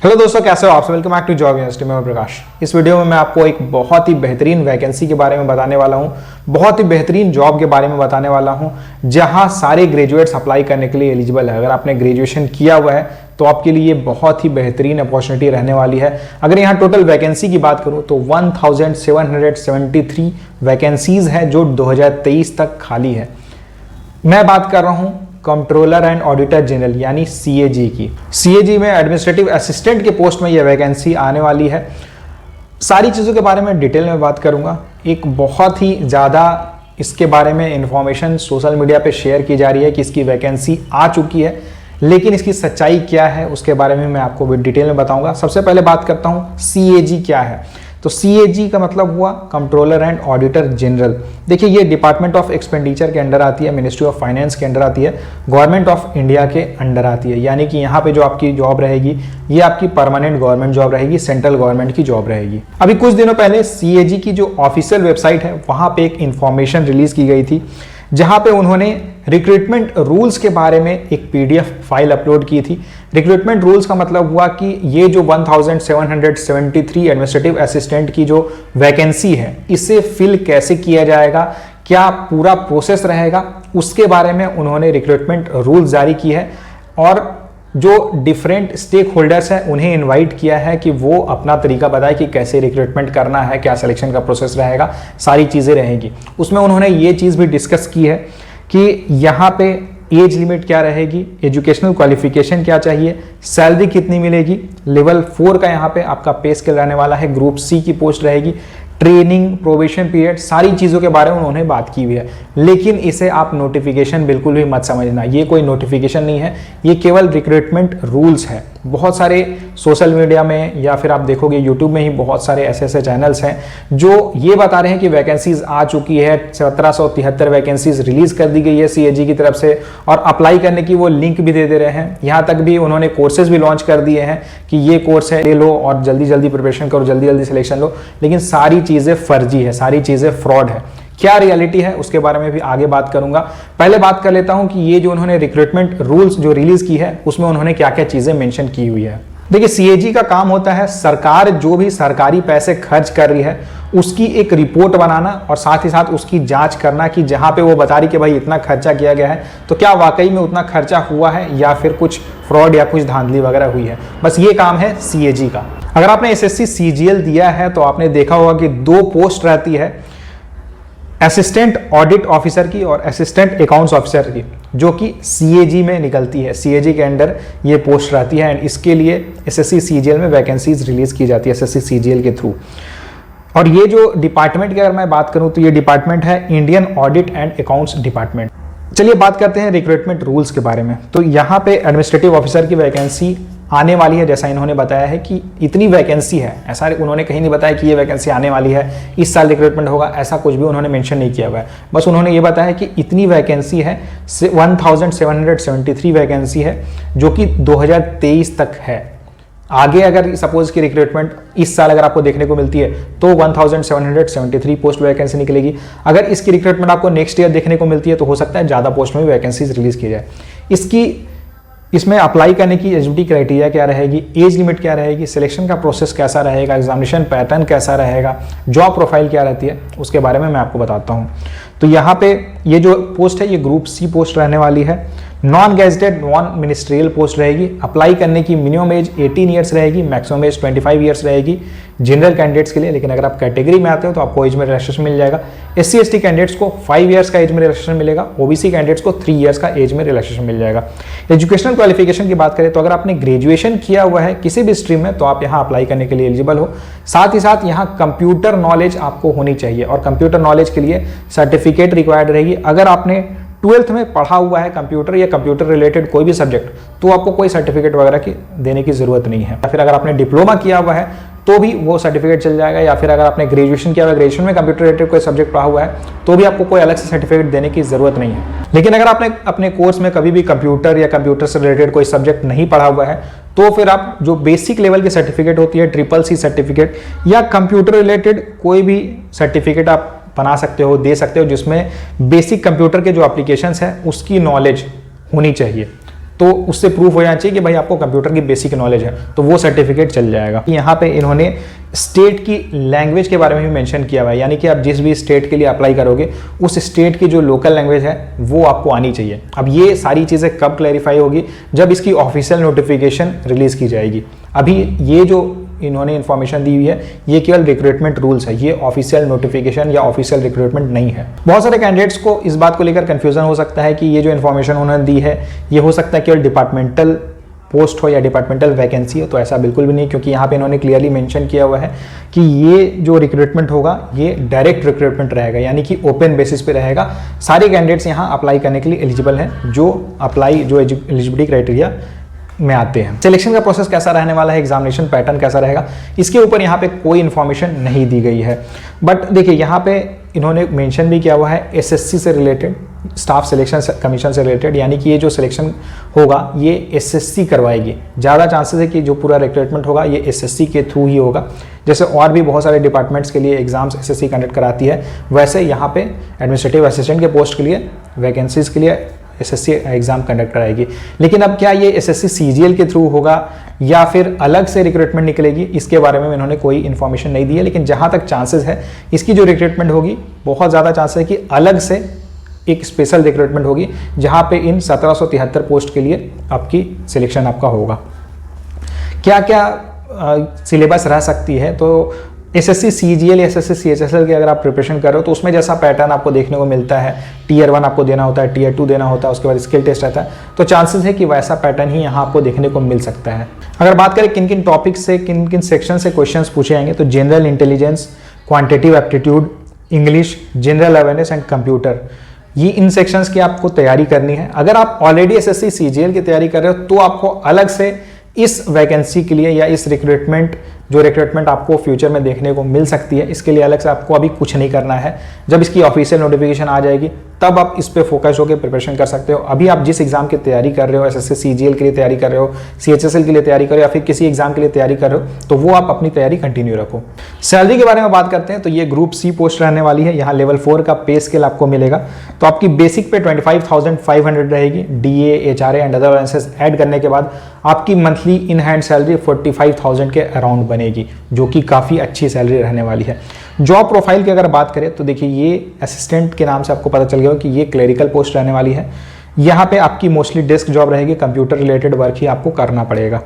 Hello दोस्तों, कैसे हो आप सब। Welcome back to job university में प्रकाश। इस वीडियो में मैं आपको एक बहुत ही बेहतरीन वैकेंसी के बारे में बताने वाला हूं, बहुत ही बेहतरीन जॉब के बारे में बताने वाला हूं जहां सारे ग्रेजुएट्स अप्लाई करने के लिए एलिजिबल है। अगर आपने ग्रेजुएशन किया हुआ है तो आपके लिए बहुत ही बेहतरीन अपॉर्चुनिटी रहने वाली है। अगर यहाँ टोटल वैकेंसी की बात करूँ तो 1773 वैकेंसीज है जो 2023 तक खाली है। मैं बात कर रहा हूँ कंट्रोलर एंड ऑडिटर जनरल यानी सीएजी की। सीएजी में एडमिनिस्ट्रेटिव असिस्टेंट के पोस्ट में यह वैकेंसी आने वाली है। सारी चीज़ों के बारे में डिटेल में बात करूंगा। एक बहुत ही ज़्यादा इसके बारे में इंफॉर्मेशन सोशल मीडिया पे शेयर की जा रही है कि इसकी वैकेंसी आ चुकी है, लेकिन इसकी सच्चाई क्या है उसके बारे में मैं आपको डिटेल में बताऊंगा। सबसे पहले बात करता हूँ सीएजी क्या है। तो सीएजी का मतलब हुआ कंट्रोलर एंड ऑडिटर जनरल। देखिए, ये डिपार्टमेंट ऑफ एक्सपेंडिचर के अंडर आती है, मिनिस्ट्री ऑफ फाइनेंस के अंडर आती है, गवर्नमेंट ऑफ इंडिया के अंडर आती है। यानी कि यहाँ पे जो आपकी जॉब रहेगी ये आपकी परमानेंट गवर्नमेंट जॉब रहेगी, सेंट्रल गवर्नमेंट की जॉब रहेगी। अभी कुछ दिनों पहले सीएजी की जो ऑफिशियल वेबसाइट है वहाँ पे एक इंफॉर्मेशन रिलीज की गई थी जहाँ पे उन्होंने रिक्रूटमेंट रूल्स के बारे में एक पीडीएफ फाइल अपलोड की थी। रिक्रूटमेंट रूल्स का मतलब हुआ कि ये जो 1773 एडमिनिस्ट्रेटिव असिस्टेंट की जो वैकेंसी है इसे फिल कैसे किया जाएगा, क्या पूरा प्रोसेस रहेगा, उसके बारे में उन्होंने रिक्रूटमेंट रूल्स जारी की है और जो डिफरेंट स्टेक होल्डर्स हैं उन्हें इनवाइट किया है कि वो अपना तरीका बताए कि कैसे रिक्रूटमेंट करना है, क्या सिलेक्शन का प्रोसेस रहेगा, सारी चीज़ें रहेंगी। उसमें उन्होंने ये चीज़ भी डिस्कस की है कि यहाँ पे एज लिमिट क्या रहेगी, एजुकेशनल क्वालिफिकेशन क्या चाहिए, सैलरी कितनी मिलेगी, लेवल 4 का यहाँ पे आपका पे स्केल रहने वाला है, ग्रुप सी की पोस्ट रहेगी, ट्रेनिंग, प्रोबेशन पीरियड, सारी चीज़ों के बारे में उन्होंने बात की हुई है। लेकिन इसे आप नोटिफिकेशन बिल्कुल भी मत समझना, ये कोई नोटिफिकेशन नहीं है, ये केवल रिक्रूटमेंट रूल्स है। बहुत सारे सोशल मीडिया में या फिर आप देखोगे यूट्यूब में ही बहुत सारे ऐसे चैनल्स हैं जो ये बता रहे हैं कि वैकेंसीज आ चुकी है, 1773 वैकेंसीज रिलीज कर दी गई है सीएजी की तरफ से और अप्लाई करने की वो लिंक भी दे रहे हैं। यहाँ तक भी उन्होंने कोर्सेज भी लॉन्च कर दिए हैं कि ये कोर्स है, ले लो और जल्दी जल्दी प्रिपरेशन करो, जल्दी जल्दी सिलेक्शन लो। लेकिन सारी चीज़ें फर्जी है, सारी चीज़ें फ्रॉड है। क्या रियलिटी है उसके बारे में भी आगे बात करूंगा। पहले बात कर लेता हूं कि ये जो उन्होंने रिक्रूटमेंट रूल्स जो रिलीज की है उसमें उन्होंने क्या क्या चीजें मेंशन की हुई है। देखिए, सीएजी का काम होता है सरकार जो भी सरकारी पैसे खर्च कर रही है उसकी एक रिपोर्ट बनाना और साथ ही साथ उसकी जांच करना कि जहां पे वो बता रही कि भाई इतना खर्चा किया गया है तो क्या वाकई में उतना खर्चा हुआ है या फिर कुछ फ्रॉड या कुछ धांधली वगैरह हुई है। बस ये काम है सीएजी का। अगर आपने एसएससी सीजीएल दिया है तो आपने देखा होगा कि 2 पोस्ट रहती है, असिस्टेंट ऑडिट ऑफिसर की और असिस्टेंट अकाउंट्स ऑफिसर की, जो कि सीएजी में निकलती है। सीएजी के अंडर ये पोस्ट रहती है एंड इसके लिए एसएससी सीजीएल में वैकेंसीज रिलीज की जाती है एसएससी सीजीएल के थ्रू। और ये जो डिपार्टमेंट की अगर मैं बात करूं तो ये डिपार्टमेंट है Indian audit and accounts department. चलिए बात करते हैं रिक्रूटमेंट रूल्स के बारे में। तो यहाँ पे एडमिनिस्ट्रेटिव ऑफिसर की वैकेंसी आने वाली है, जैसा इन्होंने बताया है कि इतनी वैकेंसी है, ऐसा उन्होंने कहीं नहीं बताया कि ये वैकेंसी आने वाली है, इस साल रिक्रूटमेंट होगा, ऐसा कुछ भी उन्होंने मेंशन नहीं किया हुआ है। बस उन्होंने ये बताया कि इतनी वैकेंसी है, 1773 वैकेंसी है जो कि 2023 तक है। आगे अगर सपोज की रिक्रूटमेंट इस साल अगर आपको देखने को मिलती है तो 1773 पोस्ट वैकेंसी निकलेगी। अगर इसकी रिक्रूटमेंट आपको नेक्स्ट ईयर देखने को मिलती है तो हो सकता है ज़्यादा पोस्ट में वैकेंसीज रिलीज की जाए। इसमें अप्लाई करने की एलिजिबिलिटी क्राइटेरिया क्या रहेगी, एज लिमिट क्या रहेगी, सिलेक्शन का प्रोसेस कैसा रहेगा, एग्जामिनेशन पैटर्न कैसा रहेगा, जॉब प्रोफाइल क्या रहती है, उसके बारे में मैं आपको बताता हूँ। तो यहाँ पे ये जो पोस्ट है ये ग्रुप सी पोस्ट रहने वाली है। Non gazetted non ministerial post रहेगी। अप्लाई करने की मिनिमम एज 18 ईयर्स रहेगी, मैक्सिमम एज 25 ईयर्स रहेगी जनरल कैंडिडेट्स के लिए। लेकिन अगर आप कैटेगरी में आते हो तो आपको एज में रिलैक्सेशन मिल जाएगा। SC ST कैंडिडेट्स को 5 ईयर्स का एज में रिलैक्सेशन मिलेगा, OBC कैंडिडेट्स को 3 ईयर्स का एज में रिलैक्सेशन मिल जाएगा। एजुकेशनल क्वालिफिकेशन की बात करें तो अगर आपने ग्रेजुएशन किया हुआ है किसी भी स्ट्रीम में तो आप यहाँ अप्लाई करने के लिए एलिजिबल हो। साथ ही साथ यहाँ कंप्यूटर नॉलेज आपको होनी चाहिए और कंप्यूटर नॉलेज के लिए सर्टिफिकेट रिक्वायर्ड रहेगी। अगर आपने 12th में पढ़ा हुआ है कंप्यूटर या कंप्यूटर रिलेटेड कोई भी सब्जेक्ट तो आपको कोई सर्टिफिकेट वगैरह की देने की जरूरत नहीं है। या फिर अगर आपने डिप्लोमा किया हुआ है तो भी वो सर्टिफिकेट चल जाएगा, या फिर अगर आपने ग्रेजुएशन किया हुआ है, ग्रेजुएशन में कंप्यूटर रिलेटेड कोई सब्जेक्ट पढ़ा हुआ है तो भी आपको कोई अलग से सर्टिफिकेट देने की जरूरत नहीं है। लेकिन अगर आपने अपने कोर्स में कभी भी कंप्यूटर या कंप्यूटर से रिलेटेड कोई सब्जेक्ट नहीं पढ़ा हुआ है तो फिर आप जो बेसिक लेवल की सर्टिफिकेट होती है, CCC सर्टिफिकेट या कंप्यूटर रिलेटेड कोई भी सर्टिफिकेट आप बना सकते हो, दे सकते हो, जिसमें बेसिक कंप्यूटर के जो एप्लीकेशंस हैं उसकी नॉलेज होनी चाहिए। तो उससे प्रूफ हो जाना चाहिए कि भाई आपको कंप्यूटर की बेसिक नॉलेज है, तो वो सर्टिफिकेट चल जाएगा। यहाँ पे इन्होंने स्टेट की लैंग्वेज के बारे में भी मेंशन किया हुआ है, यानी कि आप जिस भी स्टेट के लिए अप्लाई करोगे उस स्टेट की जो लोकल लैंग्वेज है वो आपको आनी चाहिए। अब ये सारी चीज़ें कब क्लैरिफाई होगी, जब इसकी ऑफिशियल नोटिफिकेशन रिलीज की जाएगी। अभी ये जो इन्होंने इन्फॉर्मेशन दी हुई है ये केवल रिक्रूटमेंट रूल्स है, ये ऑफिशियल नोटिफिकेशन या ऑफिशियल रिक्रूटमेंट नहीं है। बहुत सारे कैंडिडेट्स को इस बात को लेकर कंफ्यूजन हो सकता है कि ये जो इन्फॉर्मेशन उन्होंने दी है ये हो सकता है केवल डिपार्टमेंटल पोस्ट हो या डिपार्टमेंटल वैकेंसी हो, तो ऐसा बिल्कुल भी नहीं, क्योंकि यहाँ पे इन्होंने क्लियरली मेंशन किया हुआ है कि ये जो रिक्रूटमेंट होगा ये डायरेक्ट रिक्रूटमेंट रहेगा, यानी कि ओपन बेसिस पे रहेगा। सारे कैंडिडेट्स यहाँ अप्लाई करने के लिए एलिजिबल हैं जो एलिजिबिलिटी क्राइटेरिया में आते हैं। सिलेक्शन का प्रोसेस कैसा रहने वाला है, एग्जामिनेशन पैटर्न कैसा रहेगा, इसके ऊपर यहाँ पे कोई इन्फॉर्मेशन नहीं दी गई है। बट देखिए यहाँ पे इन्होंने मेंशन भी किया हुआ है एसएससी से रिलेटेड, स्टाफ सिलेक्शन कमीशन से रिलेटेड, यानी कि ये जो सिलेक्शन होगा ये एसएससी करवाएगी। ज़्यादा चांसेस है कि जो पूरा रिक्रूटमेंट होगा ये एसएससी के थ्रू ही होगा। जैसे और भी बहुत सारे डिपार्टमेंट्स के लिए एग्जाम्स एसएससी कंडक्ट कराती है, वैसे यहाँ पे एडमिनिस्ट्रेटिव असिस्टेंट के पोस्ट के लिए वैकेंसीज के लिए एसएससी एग्जाम कंडक्ट कराएगी। लेकिन अब क्या ये एसएससी सीजीएल के थ्रू होगा या फिर अलग से रिक्रूटमेंट निकलेगी, इसके बारे में इन्होंने कोई इन्फॉर्मेशन नहीं दी है। लेकिन जहां तक चांसेस है इसकी जो रिक्रूटमेंट होगी बहुत ज़्यादा चांसेस है कि अलग से एक स्पेशल रिक्रूटमेंट होगी जहां पे इन 1773 पोस्ट के लिए आपकी सिलेक्शन आपका होगा। क्या क्या सिलेबस रह सकती है, तो एसएससी सीजीएल या एसएससी सीएचएसएल की अगर आप प्रिपरेशन कर रहे हो तो उसमें जैसा पैटर्न आपको देखने को मिलता है, टीयर 1 आपको देना होता है, टीयर 2 देना होता है, उसके बाद स्किल टेस्ट रहता है, तो चांसेस है कि वैसा पैटर्न ही यहाँ आपको देखने को मिल सकता है। अगर बात करें किन किन टॉपिक से किन किन सेक्शन से क्वेश्चंस पूछे जाएंगे, तो general intelligence, quantitative aptitude, English, general awareness and computer, ये इन सेक्शंस की आपको तैयारी करनी है। अगर आप ऑलरेडी एसएससी सीजीएल की तैयारी कर रहे हो तो आपको अलग से इस वैकेंसी के लिए या इस रिक्रूटमेंट आपको फ्यूचर में देखने को मिल सकती है, इसके लिए अलग से आपको अभी कुछ नहीं करना है। जब इसकी ऑफिशियल नोटिफिकेशन आ जाएगी तब आप इस पे फोकस होकर प्रिपरेशन कर सकते हो। अभी आप जिस एग्जाम की तैयारी कर रहे हो, एसएससी सीजीएल के लिए तैयारी कर रहे हो, सीएचएसएल के लिए तैयारी कर रहे हो या फिर किसी एग्जाम के लिए तैयारी कर रहे हो, तो वो आप अपनी तैयारी कंटिन्यू रखो। सैलरी के बारे में बात करते हैं तो ये ग्रुप सी पोस्ट रहने वाली है। यहाँ लेवल 4 का पे स्केल आपको मिलेगा, तो आपकी बेसिक पे 25,500 रहेगी। DA, HRA and other allowances add करने के बाद आपकी मंथली इन हैंड सैलरी 45,000 के अराउंड बनेगी, जो कि काफ़ी अच्छी सैलरी रहने वाली है। जॉब प्रोफाइल की अगर बात करें तो देखिए ये असिस्टेंट के नाम से आपको पता चल गया कि ये क्लरिकल पोस्ट रहने वाली है। यहाँ पे आपकी मोस्टली डेस्क जॉब रहेगी, कंप्यूटर रिलेटेड वर्क ही आपको करना पड़ेगा,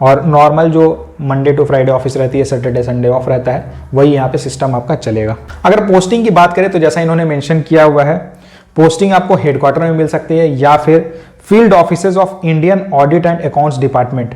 और नॉर्मल जो मंडे टू फ्राइडे ऑफिस रहती है, सैटरडे संडे ऑफ रहता है, वही यहाँ पे सिस्टम आपका चलेगा। अगर पोस्टिंग की बात करें तो जैसा इन्होंने मेंशन किया हुआ है, पोस्टिंग आपको हेडक्वार्टर में मिल सकती है या फिर field offices of Indian audit and accounts department,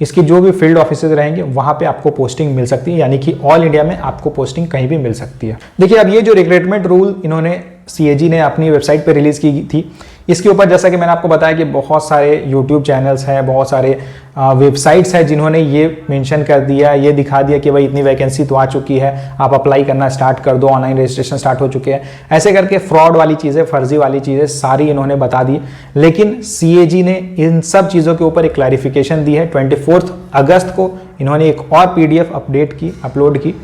इसकी जो भी फील्ड ऑफिसेज रहेंगे वहां पे आपको पोस्टिंग मिल सकती है, यानी कि ऑल इंडिया में आपको पोस्टिंग कहीं भी मिल सकती है। देखिए अब ये जो रिक्रूटमेंट रूल इन्होंने सीएजी ने अपनी वेबसाइट पे रिलीज की थी, इसके ऊपर जैसा कि मैंने आपको बताया कि बहुत सारे यूट्यूब चैनल्स हैं, बहुत सारे वेबसाइट्स हैं जिन्होंने ये मेंशन कर दिया, ये दिखा दिया कि भाई इतनी वैकेंसी तो आ चुकी है, आप अप्लाई करना स्टार्ट कर दो, ऑनलाइन रजिस्ट्रेशन स्टार्ट हो चुके हैं, ऐसे करके फ्रॉड वाली चीज़ें, फर्जी वाली चीज़ें सारी इन्होंने बता दी। लेकिन सीएजी ने इन सब चीज़ों के ऊपर एक क्लैरिफिकेशन दी है। 24 अगस्त को इन्होंने एक और पीडीएफ अपलोड की,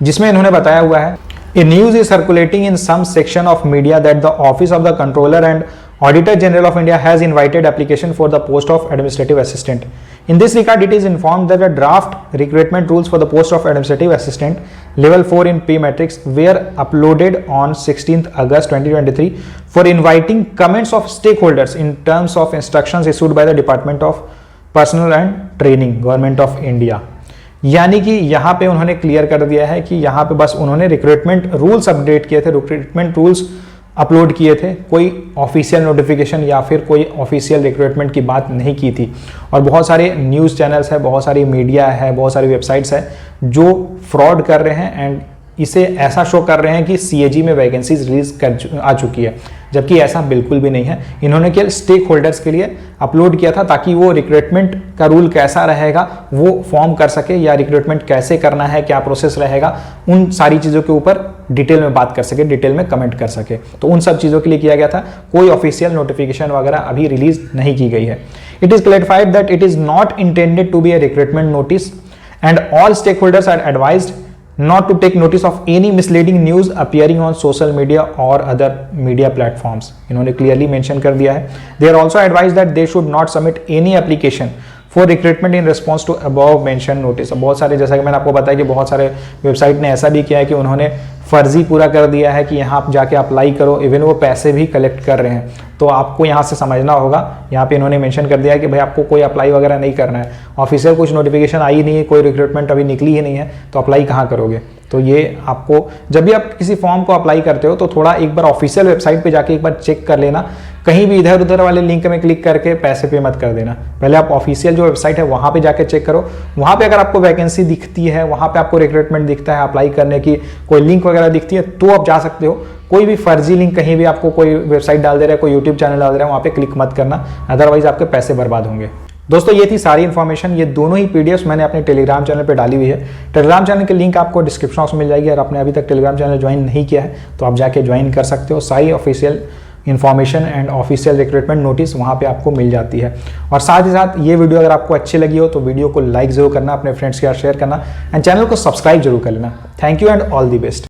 जिसमें इन्होंने बताया हुआ है, A news is circulating in some section of media that the Office of the Controller and Auditor General of India has invited application for the post of Administrative Assistant. In this regard, it is informed that the draft recruitment rules for the post of Administrative Assistant Level 4 in Pay Matrix were uploaded on 16th August 2023 for inviting comments of stakeholders in terms of instructions issued by the Department of Personnel and Training, Government of India. यानी कि यहाँ पे उन्होंने clear कर दिया है कि यहाँ पे बस उन्होंने रिक्रूटमेंट रूल्स अपडेट किए थे, रिक्रूटमेंट रूल्स अपलोड किए थे, कोई ऑफिशियल नोटिफिकेशन या फिर कोई ऑफिशियल रिक्रूटमेंट की बात नहीं की थी। और बहुत सारे न्यूज़ चैनल्स है, बहुत सारी मीडिया है, बहुत सारी वेबसाइट्स है जो फ्रॉड कर रहे हैं एंड इसे ऐसा शो कर रहे हैं कि सीएजी में वैकेंसीज रिलीज आ चुकी है, जबकि ऐसा बिल्कुल भी नहीं है। इन्होंने केवल स्टेक होल्डर्स के लिए अपलोड किया था ताकि वो रिक्रूटमेंट का रूल कैसा रहेगा वो फॉर्म कर सके, या रिक्रूटमेंट कैसे करना है, क्या प्रोसेस रहेगा, उन सारी चीज़ों के ऊपर डिटेल में बात कर सके, डिटेल में कमेंट कर सके। तो उन सब चीज़ों के लिए किया गया था। कोई ऑफिशियल नोटिफिकेशन वगैरह अभी रिलीज नहीं की गई है। It is clarified that it is not intended to be a recruitment notice and all stakeholders are advised not to take notice of any misleading news appearing on social media or other media platforms। इन्होंने clearly mention कर दिया है। They are also advised that they should not submit any application for recruitment in response to above mention notice. बहुत सारे, जैसा कि मैंने आपको बताया कि बहुत सारे वेबसाइट ने ऐसा भी किया है कि उन्होंने फर्जी पूरा कर दिया है कि यहाँ आप जाके अप्लाई करो, इवन वो पैसे भी कलेक्ट कर रहे हैं। तो आपको यहाँ से समझना होगा, यहाँ पे इन्होंने मेंशन कर दिया है कि भाई आपको कोई अप्लाई वगैरह नहीं करना है, ऑफिशियल कुछ नोटिफिकेशन आई नहीं है, कोई रिक्रूटमेंट अभी निकली ही नहीं है, तो अप्लाई कहाँ करोगे। तो ये आपको, जब भी आप किसी फॉर्म को अप्लाई करते हो तो थोड़ा एक बार ऑफिशियल वेबसाइट पे जाके एक बार चेक कर लेना, कहीं भी इधर उधर वाले लिंक में क्लिक करके पैसे पे मत कर देना। पहले आप ऑफिशियल जो वेबसाइट है वहाँ पे जाके चेक करो, वहाँ पे अगर आपको वैकेंसी दिखती है, वहाँ पे आपको रिक्रूटमेंट दिखता है, अप्लाई करने की कोई लिंक वगैरह दिखती है, तो आप जा सकते हो। कोई भी फर्जी लिंक कहीं भी आपको कोई वेबसाइट डाल दे रहा है, कोई यूट्यूब चैनल डाल दे रहा है, वहाँ पे क्लिक मत करना, अदरवाइज आपके पैसे बर्बाद होंगे। दोस्तों ये थी सारी इन्फॉर्मेशन, ये दोनों ही पीडीएफ्स मैंने अपने टेलीग्राम चैनल पे डाली हुई है। टेलीग्राम चैनल की लिंक आपको डिस्क्रिप्शन बॉक्स में मिल जाएगी। अगर आपने अभी तक टेलीग्राम चैनल ज्वाइन नहीं किया है तो आप जाके ज्वाइन कर सकते हो। सारी official information and official recruitment notice वहाँ पे आपको मिल जाती है। और साथ ही साथ ये वीडियो अगर आपको अच्छी लगी हो तो वीडियो को लाइक जरूर करना, अपने फ्रेंड्स के साथ शेयर करना एंड चैनल को सब्सक्राइब जरूर कर लेना। Thank you and all the best.